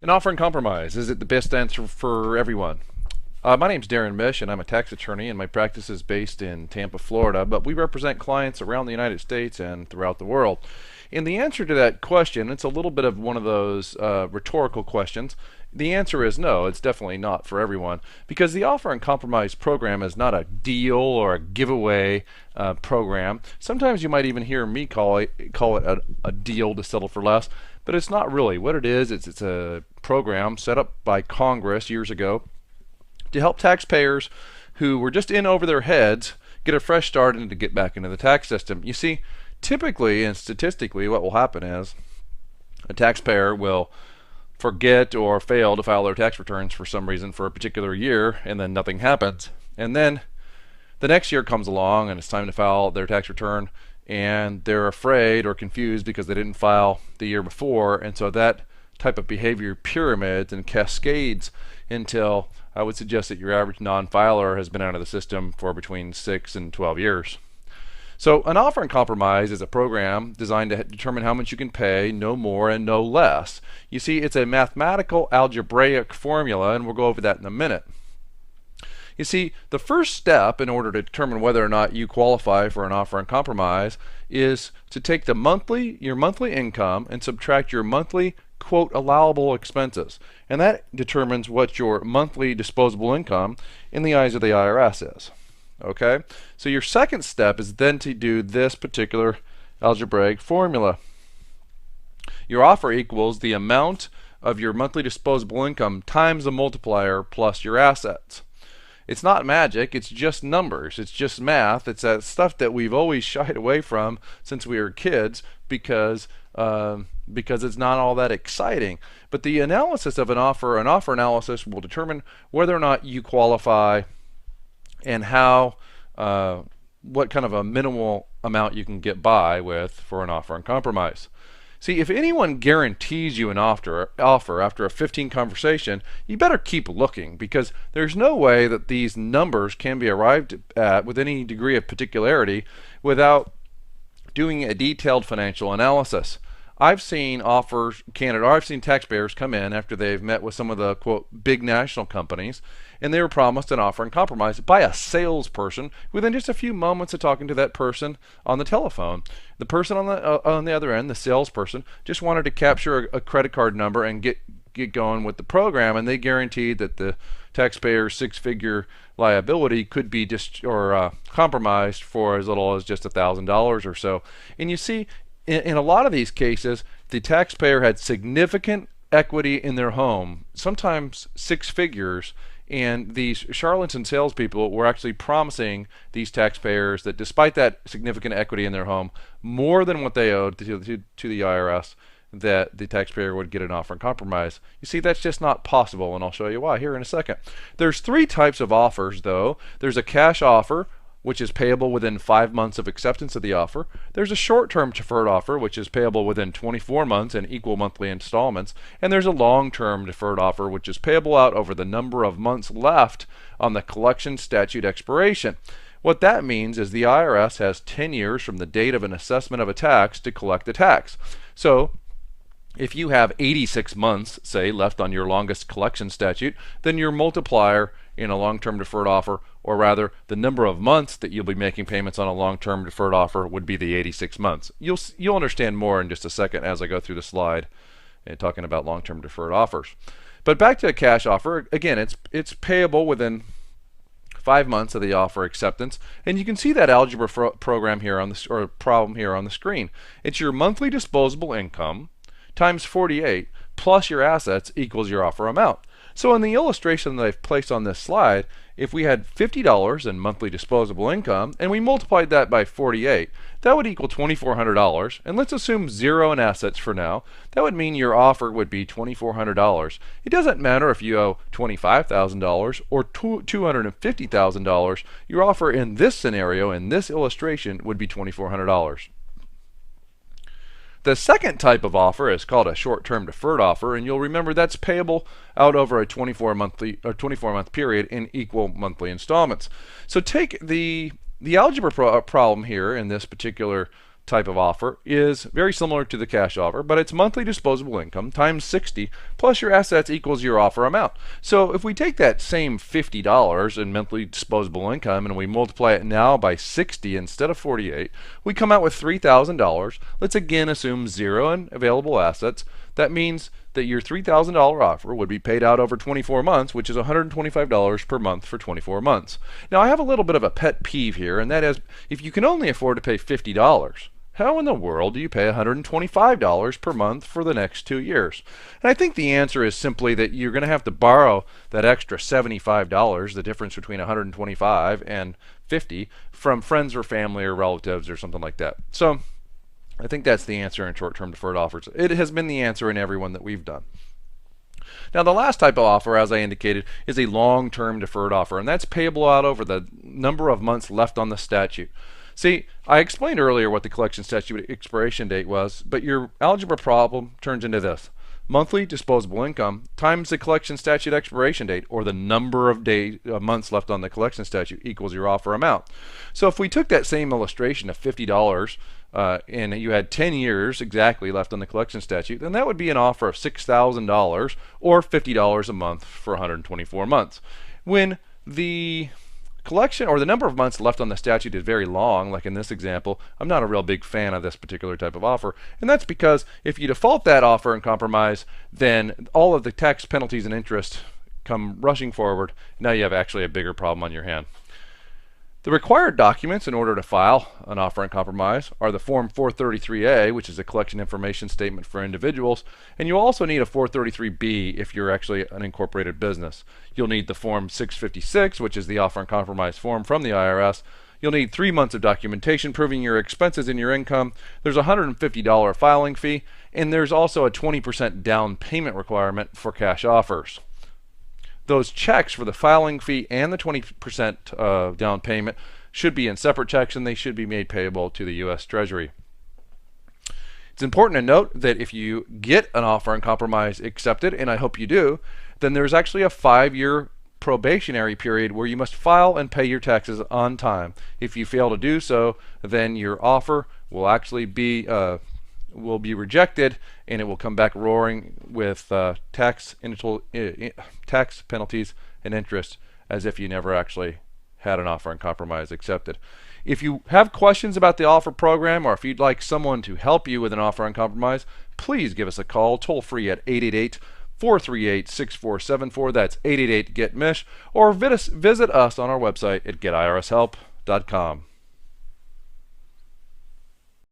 An offer and compromise. Is it the best answer for everyone? My name's Darrin Mish, and I'm a tax attorney, and my practice is based in Tampa, Florida, but we represent clients around the United States and throughout the world. And the answer to that question, it's a little bit of one of those rhetorical questions. The answer is no, it's definitely not for everyone, because the offer and compromise program is not a deal or a giveaway program. Sometimes you might even hear me call it a deal to settle for less, but it's not really. What it is, it's a program set up by Congress years ago to help taxpayers who were just in over their heads get a fresh start and to get back into the tax system. You see, typically and statistically, what will happen is a taxpayer will forget or fail to file their tax returns for some reason for a particular year, and then nothing happens. And then the next year comes along and it's time to file their tax return, and they're afraid or confused because they didn't file the year before, and so that type of behavior pyramids and cascades until I would suggest that your average non-filer has been out of the system for between 6 and 12 years. So an offer and compromise is a program designed to determine how much you can pay, no more and no less. You see, it's a mathematical algebraic formula, and we'll go over that in a minute. You see, the first step in order to determine whether or not you qualify for an offer and compromise is to take your monthly income and subtract your monthly quote allowable expenses. And that determines what your monthly disposable income in the eyes of the IRS is. Okay? So your second step is then to do this particular algebraic formula. Your offer equals the amount of your monthly disposable income times the multiplier plus your assets. It's not magic, it's just numbers, it's just math, it's that stuff that we've always shied away from since we were kids because it's not all that exciting. But the analysis of an offer analysis will determine whether or not you qualify and how, what kind of a minimal amount you can get by with for an offer and compromise. See, if anyone guarantees you an offer after a 15 conversation, you better keep looking, because there's no way that these numbers can be arrived at with any degree of particularity without doing a detailed financial analysis. I've seen taxpayers come in after they've met with some of the quote big national companies, and they were promised an offer and compromise by a salesperson within just a few moments of talking to that person on the telephone. The person on the other end, the salesperson, just wanted to capture a credit card number and get going with the program, and they guaranteed that the taxpayer's six-figure liability could be compromised for as little as just $1,000 or so. And you see, in a lot of these cases, the taxpayer had significant equity in their home, sometimes six figures, and these charlatan salespeople were actually promising these taxpayers that despite that significant equity in their home, more than what they owed to the IRS, that the taxpayer would get an offer and compromise. You see, that's just not possible, and I'll show you why here in a second. There's three types of offers, though. There's a cash offer, which is payable within 5 months of acceptance of the offer. There's a short-term deferred offer, which is payable within 24 months in equal monthly installments. And there's a long-term deferred offer, which is payable out over the number of months left on the collection statute expiration. What that means is the IRS has 10 years from the date of an assessment of a tax to collect the tax. So if you have 86 months, say, left on your longest collection statute, then your multiplier in a long-term deferred offer, or rather the number of months that you'll be making payments on a long-term deferred offer, would be the 86 months. You'll understand more in just a second as I go through the slide and talking about long-term deferred offers. But back to a cash offer, again, it's payable within 5 months of the offer acceptance, and you can see that algebra program here on or problem here on the screen. It's your monthly disposable income times 48 plus your assets equals your offer amount. So in the illustration that I've placed on this slide, if we had $50 in monthly disposable income and we multiplied that by 48, that would equal $2,400. And let's assume zero in assets for now. That would mean your offer would be $2,400. It doesn't matter if you owe $25,000 or $250,000. Your offer in this scenario, in this illustration, would be $2,400. The second type of offer is called a short-term deferred offer, and you'll remember that's payable out over a 24-month period in equal monthly installments. So take the algebra problem here in this particular type of offer is very similar to the cash offer, but it's monthly disposable income times 60 plus your assets equals your offer amount. So if we take that same $50 in monthly disposable income and we multiply it now by 60 instead of 48, we come out with $3,000. Let's again assume zero in available assets. That means that your $3,000 offer would be paid out over 24 months, which is $125 per month for 24 months. Now, I have a little bit of a pet peeve here, and that is if you can only afford to pay $50, how in the world do you pay $125 per month for the next 2 years? And I think the answer is simply that you're going to have to borrow that extra $75, the difference between $125 and $50, from friends or family or relatives or something like that. So I think that's the answer in short-term deferred offers. It has been the answer in every one that we've done. Now, the last type of offer, as I indicated, is a long-term deferred offer, and that's payable out over the number of months left on the statute. See, I explained earlier what the collection statute expiration date was, but your algebra problem turns into this. Monthly disposable income times the collection statute expiration date, or the number of months left on the collection statute, equals your offer amount. So if we took that same illustration of $50 and you had 10 years exactly left on the collection statute, then that would be an offer of $6,000 or $50 a month for 124 months. When the collection or the number of months left on the statute is very long, like in this example, I'm not a real big fan of this particular type of offer, and that's because if you default that offer and compromise, then all of the tax penalties and interest come rushing forward. Now you have actually a bigger problem on your hand. The required documents in order to file an offer in compromise are the Form 433A, which is a collection information statement for individuals, and you'll also need a 433B if you're actually an incorporated business. You'll need the Form 656, which is the offer in compromise form from the IRS. You'll need 3 months of documentation proving your expenses and your income. There's a $150 filing fee, and there's also a 20% down payment requirement for cash offers. Those checks for the filing fee and the 20% down payment should be in separate checks, and they should be made payable to the U.S. Treasury. It's important to note that if you get an offer in compromise accepted, and I hope you do, then there's actually a 5-year probationary period where you must file and pay your taxes on time. If you fail to do so, then your offer will actually be rejected, and it will come back roaring with tax penalties and interest as if you never actually had an offer in compromise accepted. If you have questions about the offer program, or if you'd like someone to help you with an offer in compromise, please give us a call toll free at 888-438-6474. That's 888-GET-MISH, or visit us on our website at getirshelp.com.